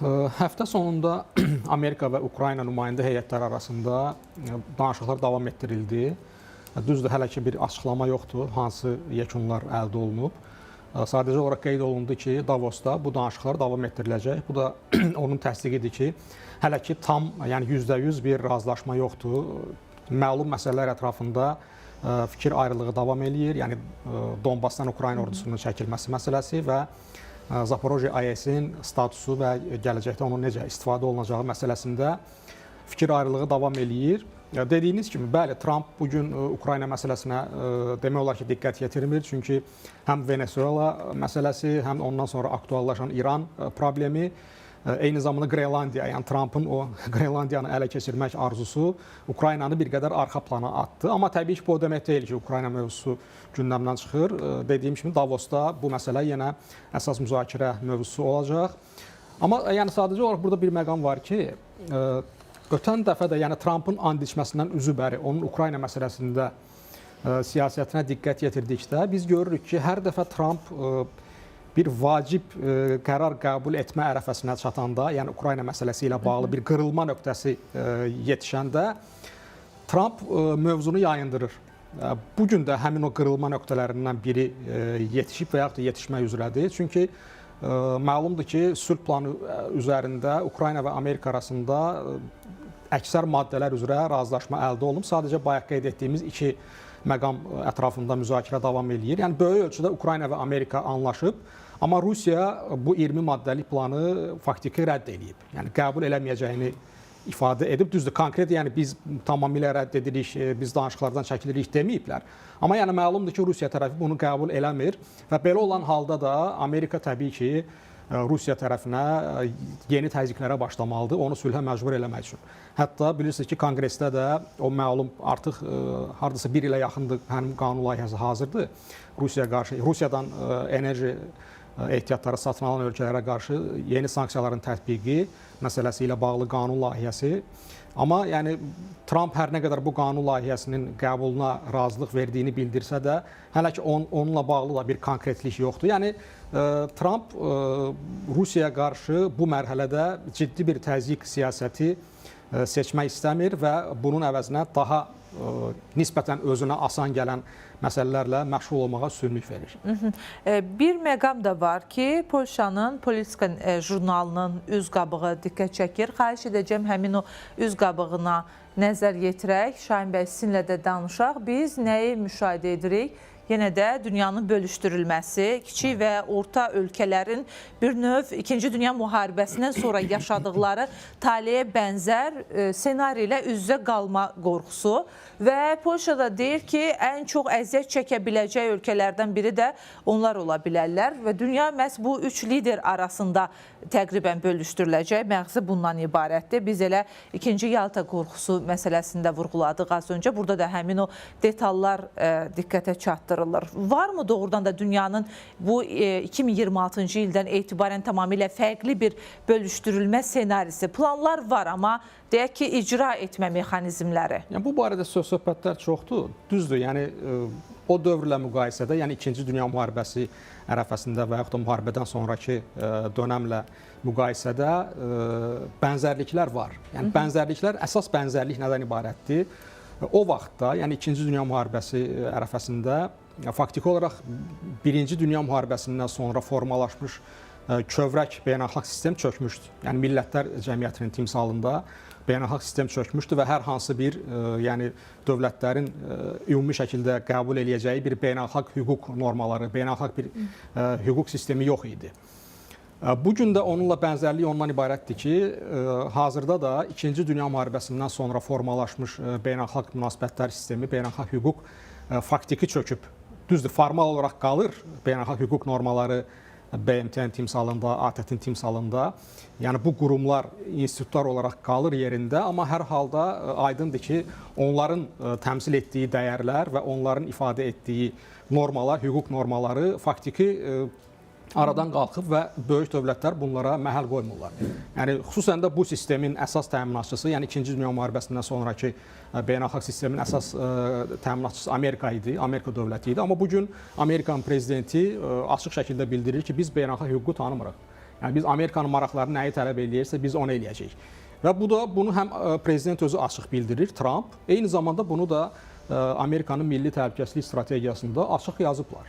Həftə sonunda Amerika və Ukrayna nümayəndə heyətləri arasında danışıqlar davam etdirildi. Düzdür, hələ ki bir açıqlama yoxdur, hansı yekunlar əldə olunub. Sadəcə olaraq qeyd olundu ki, Davosda bu danışıqlar davam etdiriləcək. Bu da onun təsdiqidir ki, hələ ki tam, yəni %100 bir razılaşma yoxdur. Məlum məsələlər ətrafında fikir ayrılığı davam eləyir. Yəni Donbasdan Ukrayna ordusunun çəkilməsi məsələsi və Zaporojye AES-in statusu və gələcəkdə onun necə istifadə olunacağı məsələsində fikir ayrılığı davam eləyir. Dediyiniz kimi, bəli, Trump bugün Ukrayna məsələsinə demək olar ki, diqqət yetirmir. Çünki həm Venezuela məsələsi, həm ondan sonra aktuallaşan İran problemi, eyni zamanda Qrenlandiya, yəni Trumpın o Qrenlandiyanı ələ keçirmək arzusu Ukraynanı bir qədər arxa plana atdı. Amma təbii ki, bu o demək deyil ki, Ukrayna mövzusu gündəmdən çıxır. Dediyim kimi, Davosda bu məsələ yenə əsas müzakirə mövzusu olacaq. Amma yəni sadəcə olaraq burada bir məqam var ki, ötən dəfə də yəni Trumpın and içməsindən üzü bəri onun Ukrayna məsələsində siyasətinə diqqət yetirdikdə biz görürük ki, hər dəfə Trump bir vacib qərar qəbul etmə ərəfəsinə çatanda, yəni Ukrayna məsələsi ilə bağlı bir qırılma nöqtəsi yetişəndə Trump mövzunu yayındırır. Bugün də həmin o qırılma nöqtələrindən biri yetişib və yaxud da yetişmək üzrədir. Çünki məlumdur ki, sülh planı üzərində Ukrayna və Amerika arasında əksər maddələr üzrə razılaşma əldə olunub. Sadəcə bayaq qeyd etdiyimiz iki məqam ətrafında müzakirə davam eləyir. Yəni böyük ölçüdə Ukrayna və Amerika anlaşıb, amma Rusiya bu 20 maddəlik planı faktiki rədd edib. Yəni qəbul eləməyəcəyini ifadə edib. Düzdür, konkret yəni biz tamamilə rədd edirik, biz danışıqlardan çəkilirik deməyiblər. Amma yəni məlumdur ki, Rusiya tərəfi bunu qəbul eləmir və belə olan halda da Amerika təbii ki, Rusiya tərəfinə yeni təzyiqlərə başlamalıdır, onu sülhə məcbur eləmək üçün. Hətta bilirsiniz ki, Konqresdə də o məlum artıq hardasa bir ilə yaxındır həmin qanun layihəsi hazırdır. Rusiyadan enerji ehtiyatları satın alan ölkələrə qarşı yeni sanksiyaların tətbiqi məsələsi ilə bağlı qanun layihəsi. Amma yəni Trump hər nə qədər bu qanun layihəsinin qəbuluna razılıq verdiyini bildirsə də, hələ ki onunla bağlı da bir konkretlik yoxdur. Yəni Trump Rusiyaya qarşı bu mərhələdə ciddi bir təzyiq siyasəti seçmək istəmir və bunun əvəzinə daha nisbətən özünə asan gələn məsələlərlə məşğul olmağa üstünlük verir. Bir məqam da var ki, Polşanın Politika jurnalının üz qabığı diqqət çəkir. Xahiş edəcəm həmin o üz qabığına nəzər yetirək. Şahin bəy, sizinlə də danışaq. Biz nəyi müşahidə edirik? Yenə də dünyanın bölüşdürülməsi, kiçik və orta ölkələrin bir növ 2-ci Dünya müharibəsindən sonra yaşadıqları taleyə bənzər senari ilə üz-üzə qalma qorxusu və Polşada deyir ki, ən çox əziyyət çəkə biləcək ölkələrdən biri də onlar ola bilərlər və dünya məhz bu üç lider arasında təqribən bölüşdürüləcək. Məğzi bundan ibarətdir. Biz elə 2-ci Yalta qorxusu məsələsində vurğuladıq az öncə. Burada da həmin o detallar diqqətə çatdırılır. Varmı doğrudan da dünyanın bu 2026-cı ildən etibarən tamamilə fərqli bir bölüşdürülmə senarisi? Planlar var, amma deyək ki, icra etmə mexanizmləri. Yəni, bu barədə söhbətlər çoxdur. Düzdür, yəni o dövrlə müqayisədə, yəni 2-ci Dünya müharibəsi ərəfəsində və yaxud da müharibədən sonraki dönəmlə müqayisədə bənzərliklər var. Yəni bənzərliklər, əsas bənzərlik nədən ibarətdir? O vaxtda, yəni 2-ci Dünya müharibəsi ərəfəsində faktiki olaraq 1-ci Dünya müharibəsindən sonra formalaşmış kövrək beynəlxalq sistem çökmüşdü. Yəni millətlər cəmiyyətinin timsalında beynəlxalq sistem çökmüşdü və hər hansı bir yəni dövlətlərin ümumi şəkildə qəbul eləyəcəyi bir beynəlxalq hüquq normaları, beynəlxalq bir hüquq sistemi yox idi. Bugün də onunla bənzərliyi ondan ibarətdir ki, hazırda da 2-ci Dünya müharibəsindən sonra formalaşmış beynəlxalq münasibətlər sistemi, beynəlxalq hüquq faktiki çöküb. Düzdür, formal olaraq qalır beynəlxalq hüquq normaları BMT-nin timsalında, ATƏT-in timsalında. Yəni bu qurumlar, institutlar olaraq qalır yerində, amma hər halda aydındır ki, onların təmsil etdiyi dəyərlər və onların ifadə etdiyi normalar, hüquq normaları faktiki aradan qalxıb və böyük dövlətlər bunlara məhəl qoymurlar. Yəni xüsusən də bu sistemin əsas təminatçısı, yəni 2-ci Dünya müharibəsindən sonraki beynəlxalq sistemin əsas təminatçısı Amerika idi, Amerika dövləti idi. Amma bugün Amerikanın prezidenti açıq şəkildə bildirir ki, biz beynəlxalq hüququ tanımırıq. Yəni biz Amerikanın maraqlarını nəyi tələb eləyirsə biz onu eləyəcəyik. Və bunu həm prezident özü açıq bildirir, Trump, eyni zamanda bunu da Amerikanın milli təhlükəsizlik strategiyasında açıq yazıblar.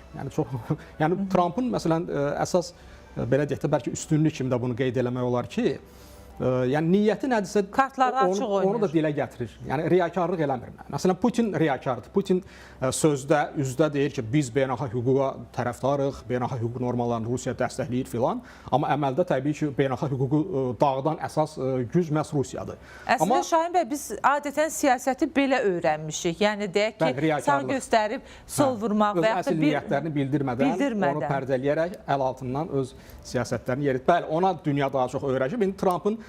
Yəni Trumpın məsələn əsas belə deyək də bəlkə üstünlük kimi də bunu qeyd eləmək olar ki, yəni niyyəti nədirsə kartları açıq oynayır. Onu da dilə gətirir. Yəni riyakarlıq eləmir. Məsələn Putin riyakardır. Putin sözdə, üzdə deyir ki, biz beynəlxalq hüquqa tərəfdarıq, beynəlxalq hüquq normalarını Rusiya dəstəkləyir filan, amma əməldə təbii ki, beynəlxalq hüququ dağıdan əsas güc məhz Rusiyadır. Əslində Şahin bəy, biz adətən siyasəti belə öyrənmişik. Yəni deyək ki, sağ göstərib sol vurmaq və ya əsl niyyətlərini bildirmədən onu pərdələyərək əl altından öz siyasətlərini yeridir. Bəli, ona dünya daha çox öyrəşib. İndi Trumpın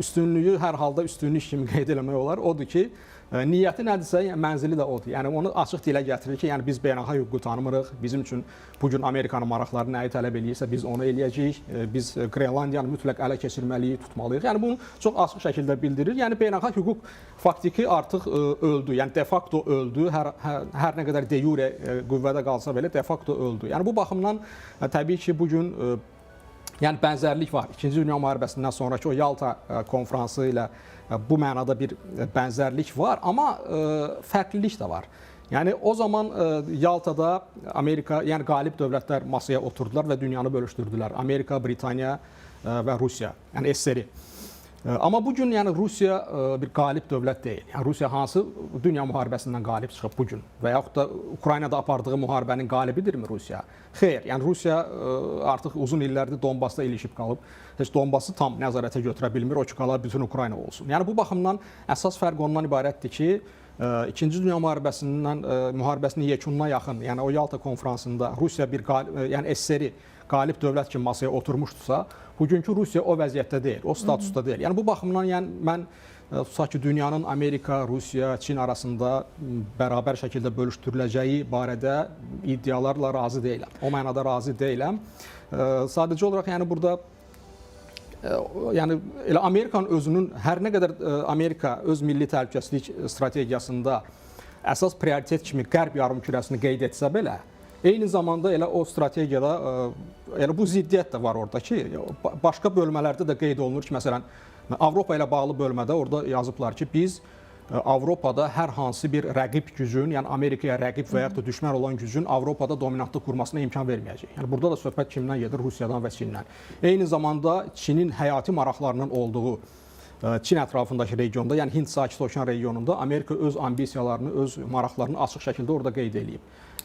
üstünlüyü hər halda üstünlük kimi qeyd eləmək olar. Odur ki, niyyəti nədirsə, mənzili də odur. Yəni onu açıq dilə gətirir ki, yəni biz beynəlxalq hüququ tanımırıq. Bizim üçün bu gün Amerikanın maraqları nəyi tələb eləyirsə biz onu eləyəcəyik. Biz Qrenlandiyanı mütləq ələ keçirməliyik, tutmalıyıq. Yəni bunu çox açıq şəkildə bildirir. Yəni beynəlxalq hüquq faktiki artıq öldü. Yəni de facto öldü. Hər nə qədər de jure qüvvədə qalsa belə de facto öldü. Yəni bu baxımdan təbii ki, bu gün yəni bənzərlik var. İkinci Dünya müharibəsindən sonraki o Yalta konfransı ilə bu mənada bir bənzərlik var, amma fərqlilik də var. Yəni o zaman Yaltada Amerika, yəni qalib dövlətlər masaya oturdular və dünyanı bölüşdürdülər. Amerika, Britaniya və Rusiya, yəni SSR. Amma bu gün yəni Rusiya bir qalib dövlət deyil. Yəni Rusiya hansı dünya müharibəsindən qalib çıxıb bu gün və yaxud da Ukraynada apardığı müharibənin qalibidirmi Rusiya? Xeyr, yəni Rusiya artıq uzun illərdir Donbasda ilişib qalıb. Heç Donbası tam nəzarətə götürə bilmir, o ki qala bütün Ukrayna olsun. Yəni bu baxımdan əsas fərq ondan ibarətdir ki, İkinci Dünya müharibəsinin yekununa yaxın, yəni o Yalta konfransında Rusiya bir yəni SSR qalib dövlət kimi masaya oturmuşdusa, bugünkü Rusiya o vəziyyətdə deyil, o statusda deyil. Yəni bu baxımdan yəni mən tutaq ki, dünyanın Amerika, Rusiya, Çin arasında bərabər şəkildə bölüşdürüləcəyi barədə iddialarla razı deyiləm. O mənada razı deyiləm. Sadəcə olaraq yəni burada yəni elə Amerikanın özünün hər nə qədər Amerika öz milli təhlükəsizlik strategiyasında əsas prioritet kimi Qərb yarımkürəsini qeyd etsə belə, eyni zamanda elə o strategiyada elə bu ziddiyyət də var orada ki, başqa bölmələrdə də qeyd olunur ki, məsələn Avropa ilə bağlı bölmədə orada yazıblar ki, biz Avropada hər hansı bir rəqib gücün, yəni Amerikaya rəqib və yaxud da düşmən olan gücün Avropada dominantlıq qurmasına imkan verməyəcək. Yəni burada da söhbət kimdən gedir? Rusiyadan və Çindən. Eyni zamanda Çinin həyati maraqlarının olduğu Çin ətrafındakı regionda, yəni Hind Sakit Okean regionunda Amerika öz ambisiyalarını, öz maraqlarını açıq şəkildə orada qeyd edib.